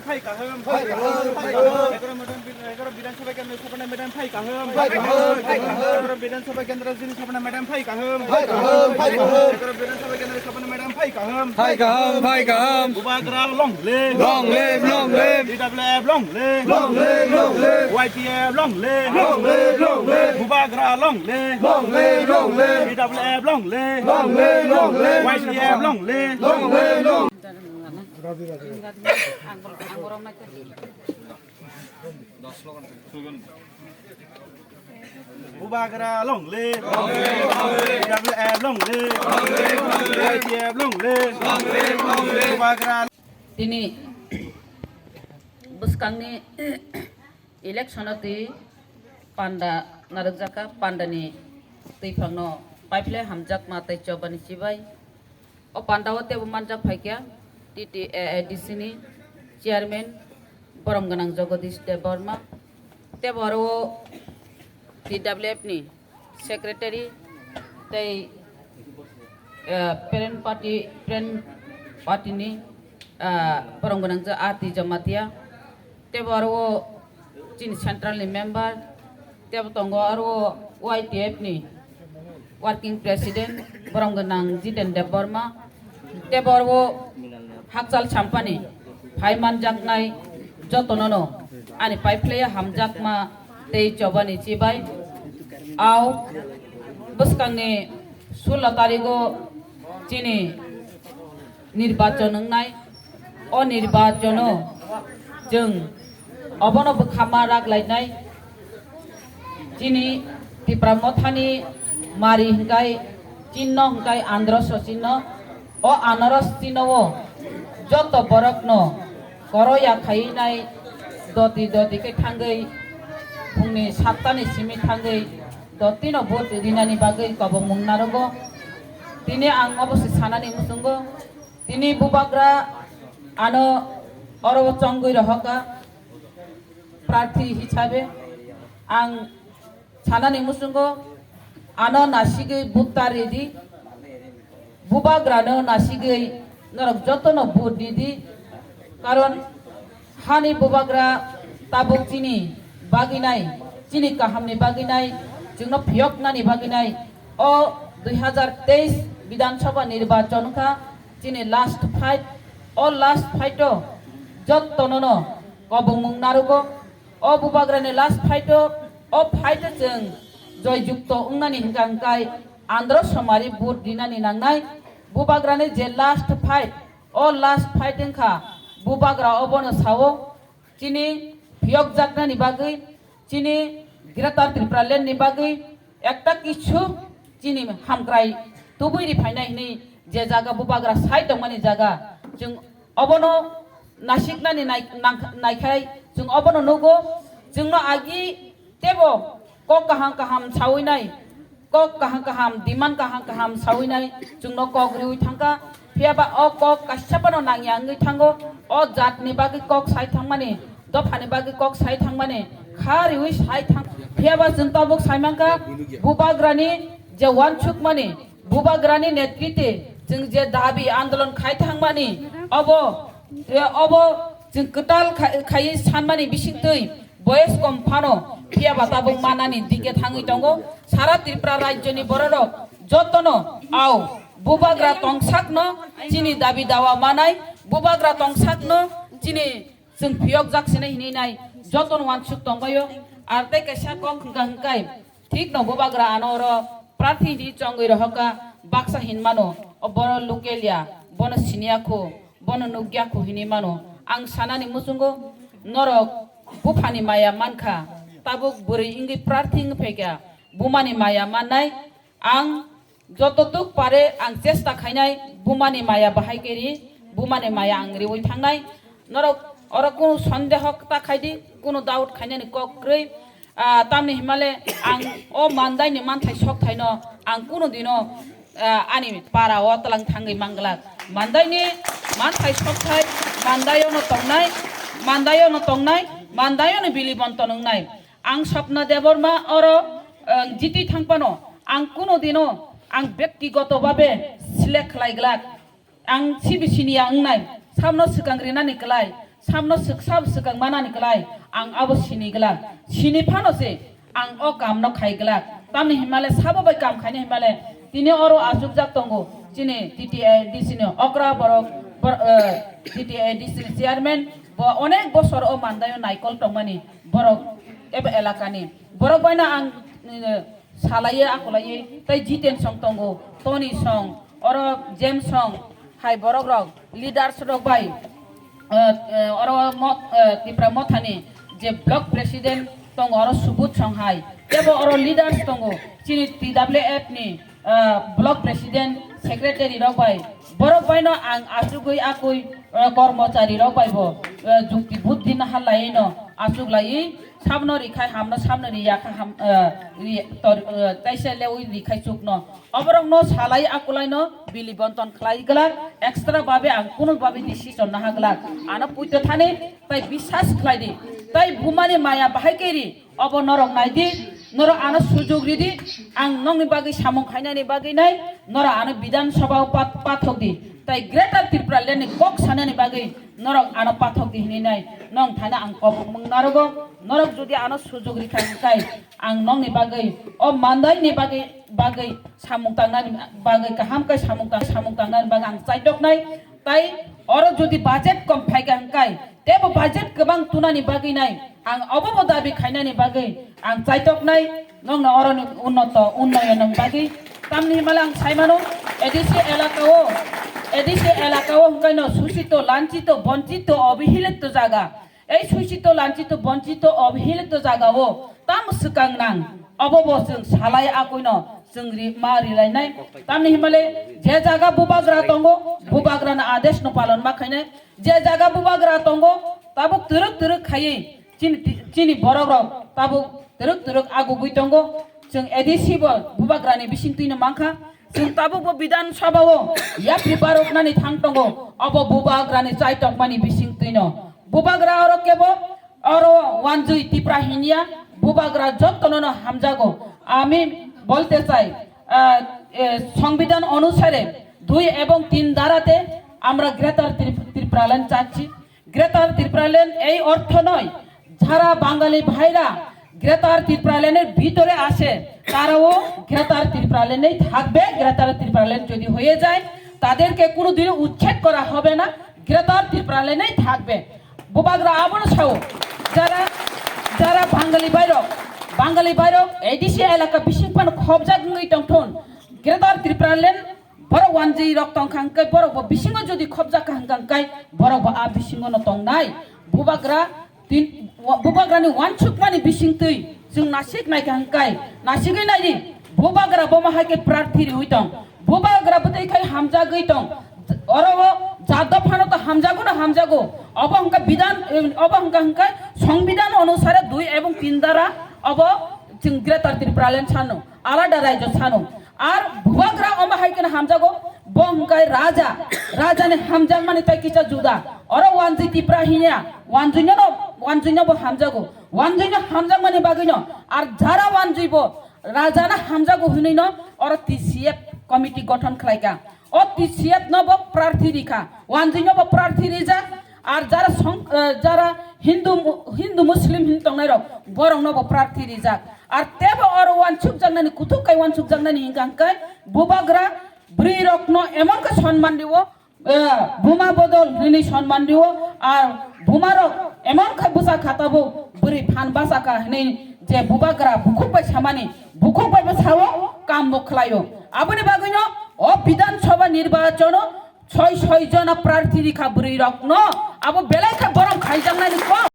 phi काहोम एगारो विधानसभा केन्द्र सपना मैदान फाइ काहोम एगारो विधानसभा केन्द्र जिन सपना मैदान फाइ काहोम एगारो विधानसभा केन्द्र सपना मैदान phi काहोम बुबाग्रा long live DWF long live YPF long live Bubagra long live DWF long live YPF long live Bubagra long live DWF long live YPF long live Bubagra Tini buskangni electionati panda narajaka pandani tepangno pipeline hamjak matai chobani sibai o pandawote manjak phaikya TTADC ni chairman Boromganang Jagadish Deborma te boro TWF ni secretary tei parent party ni Boromganang Ati Jamatia te boro chin central ni member te Tongo aro YTF ni working president Boromganang Jiten Deborma te boro hakjal champani phaiman jaknai jotonono ani paiplaya hamjakma tei chobani chibai au buskangni 16 tarigo chini nirbachon nai o nirbachono jeng obono khama raklainai chini tipramothani mari hingkai chinno hingkai andhra sochinno o anaros chinowo joto borokno koroya khainai doti ke thangai phungni 7tani simi thangai Daktino vote dinani bagai kabong mungnarogo tini ang obosi sanani musungo tini bubagra ano oro chongoi rohaka प्रार्थी हिसाबे आं सानानै मुसुंगो आनो नासिगै बुतारेदि बुबाग्रानो नासिगै नरक जतनो बुदिदि कारण हानि बुबाग्रा Tabuk चिनि बागिनाय चिनि काहामनि बागिनाय जोंनो फियकनानि बागिनाय ओ 2023 विधानसभा निर्वाचन का चिनि लास्ट फाइट ओ लास्ट फाइटो जतनो कबुंमुं नारुगो o bubagrani last fight o fight jeng joy jukto ungnani hingkangkai andro somari bur dinani nangnai bubagrani je last fight o last fight engkha bubagra obono sawo chini phiyok jaknani bagai chini gratar tripralen ni bagai ekta kichu chini hamkrai tubuiri phainai ni je jaga bubagra side dongmani jaga jeng obono nasiknani naikhai jeng obono nugo jengno agi tebo kok kaham sawinai kok kaham diman kaham sawinai jengno kok riui thangka phiaba o kok kasapano nangyangui thango o jatni bagi kok sai thangmani dofani bagi kok sai thangmani khariui sai thang phiaba jeng tabuk saimangka bubagrani je wanchuk mani bubagrani netritwe jeng je dabi andolon khai thangmani obo jeng ketal khai sanmani bisingtui boys komphano phiaba tabuk manani dike thangui tongo sara tripura rajyoni bororok jotono au bubagra tongsakno chini dabi dawa manai bubagra tongsakno chini jeng phiyok jaksene hininai joton wansuk tongbayo arte kaisa kok hingkai ঠিক no bubagra anoro prathi di chongoi rohaka baksa hinmano oboro lukelia bono siniakho bono nugyakho hinimano ang sanani musungo norok bufani maya mankha tabuk buri ingi prathi ngpekya bumani maya manai ang jototuk pare ang chesta khainai bumani maya bahaikeri bumani maya angri oi thangnai norok oro kono sandeh ta khaidi kono doubt khainani kokrei tamni himale ang o Mandaini manthai sok thaino ang kono dino ani para otalang thangai mangla Mandaini manthai sok thai Mandayo no tongnai Mandayo no bilibon tongnai ang Swapna Deborma oro jiti thangpano ang kono dino ang ব্যক্তিগত ভাবে select খাইগ্লাক ang sibisini angnai samno sikangrinani klai samno siksab sikang mana ni kelai ang abo sini gelak sini pano se ang o kam no khai gelak tamni himale sabo bai kam khaini himale tini oro asuk jak tongo chini TTI disini okra borok TTI disini chairman bo onek bosor o mandayo naikol tongmani borok ebe elakani borok baina ang salaye akolaye tai jiten song tongo Tony song oro James song hai borok rok leaders rok bai oro tipra mothani je block president tongo oro subut song hai ebo oro leaders tongo chini TWF ni block president secretary rok bai borok baino ang asugoi akoi কর্মচারী rock পাইব যুক্তি বুদ্ধি না হালাই ন আসুক লাই সামনে রিখাই হামনো সামনে রিয়াখা হাম তাইসেলে ওই রিখাই চুক ন অবরং ন সালাই আকুলাই ন বিলি বন্টন খালাই গলা এক্সট্রা ভাবে আং কোন ভাবে ডিসিশন না হাগলা আনা পুইতে থানে তাই বিশ্বাস খালাই দি তাই বুমানি মায়া বাহাইকেরি অব নরক নাই দি নর আনা সুযোগ রিদি আং নংনি বাগি সামং খাইনানি বাগি নাই নর আনা বিধানসভা পাঠক দি তাই গ্রেটার ত্রিপুরা লেনি কক সানানি বাগি নরক আনা পাঠক দি হিনি নাই নং থানা আং কম নারগো নরক যদি আনা সুযোগ রিখাই কাই আং নংনি বাগি ও মান্দাইনি বাগি সামং তাংনানি বাগি কাহামকাই সামং তাংনানি বাগি আং চাইদক নাই তাই অর যদি বাজেট কম ফাইগা হাংকাই তেব বাজেট গোবাं তুনানি বাগি নাই আং অবব দাবি খাইনানি বাগি আং চাইদক নাই নং না অরনি উন্নয়ন বাগি তামনি মালা আং সাইমানো এডিসি এলাকাও হংকাইনো সুশিত লাঞ্ছিত বঞ্চিত অবহেলিত জায়গা এই সুশিত লাঞ্ছিত বঞ্চিত অবহেলিত জায়গাও তাম সুকাং নাং অবব जों সালাই আকইনো जों मा रिलायनाय तामनि हिमाले जे जागा बुबाग्रा तंगो बुबाग्राना आदेश न पालन माखायने जे जागा बुबाग्रा तंगो ताबो तुरुक खायै चिनि बरग ताबो तुरुक आगु गई तंगो जों एडिसि बुबाग्रानि बिसिं तुइनो मांखा जों ताबो विधानसभाओ या प्रिपारकनानि थां तंगो अब बुबाग्रानि चाइटकमानि बिसिं तुइनो बुबाग्रा अरो केबो अरो वानजुइ टिप्रा हिनिया बुबाग्रा যত্তনো হামজাগো আমি বলতে চাই সংবিধান অনুসারে 2 এবং 3 ধারাতে আমরা গ্রেটার ত্রিপুরাল্যান্ড চাচ্ছি গ্রেটার ত্রিপুরাল্যান্ড এই অর্থ নয় যারা বাঙালি ভাইরা গ্রেটার ত্রিপুরাল্যান্ডের ভিতরে আসে তারাও গ্রেটার ত্রিপুরাল্যান্ডেই থাকবে গ্রেটার ত্রিপুরাল্যান্ড যদি হয়ে যায় তাদেরকে কোনোদিন উচ্ছেদ করা হবে না গ্রেটার ত্রিপুরাল্যান্ডেই থাকবে বুবাগ্রা আবন ছাও যারা বাঙালি বাইরক এডিসি এলাকা বিশিকপান খবজা গঙ্গই টংঠন গ্রেটার ত্রিপুরাল্যান্ড বড় ওয়ানজি রক টংখাংকাই বড় বিশিঙ্গ যদি খবজা খাংকাংকাই বড় আ বিশিঙ্গ ন টংনাই বুবাগ্রানি ওয়ানসুকমানি বিশিংতৈ जों नासिक नायखांकाय नासिगै नायदि बुबाग्रा बमाहाके प्रार्थी हुइतं बुबाग्रा बतैखाय हामजा गैतं अरब जादव फानो तो हामजागो अब हमका विधान अब हमका संविधान अनुसारे 2 এবং 3 দ্বারা अब जों ग्रेटार ত্রিপুরাল্যান্ড सानो आलादा राज्य सानो आर बुबाग्रा अमाहायकेन हामजागो बंकाय राजाने हामजाग माने ताय किसा जुदा अर वानजि टिप्रा हिनिया वानजुइनो बो हामजागो वानजुइनो हामजाग माने बागैनो आर जारा वानजुइबो राजाना हामजागो हुनैनो अर टीसीएफ कमिटी गठन खालायगा ओ टीसीएफ नबो प्रार्थी रिखा वानजुइनो बो प्रार्थी रिजा आर जारा हिंदू मुस्लिम हिंतंनाय रक बरं नबो प्रार्थी रिजा आर तेबो अर वानसुक जांनानि कुथुकाय वानसुक जांनानि हिंगांकाय बुबाग्रा ब्रि रकनो एमनका सम्मान दिवो बुमा बदल हिनि सम्मान दिवो आर बुमारक एमनका बुसा खाताबो ब्रि फान बासाका हिनि जे बुबाग्रा बुखुबाय सामानि बुखुबाय बसावो काम बखलायो आबनि बागैनो ओ विधानसभा निर्वाचन 6 जना प्रार्थी रिखा ब्रि रकनो आबो बेलायखा बरं खाइजांनानि कम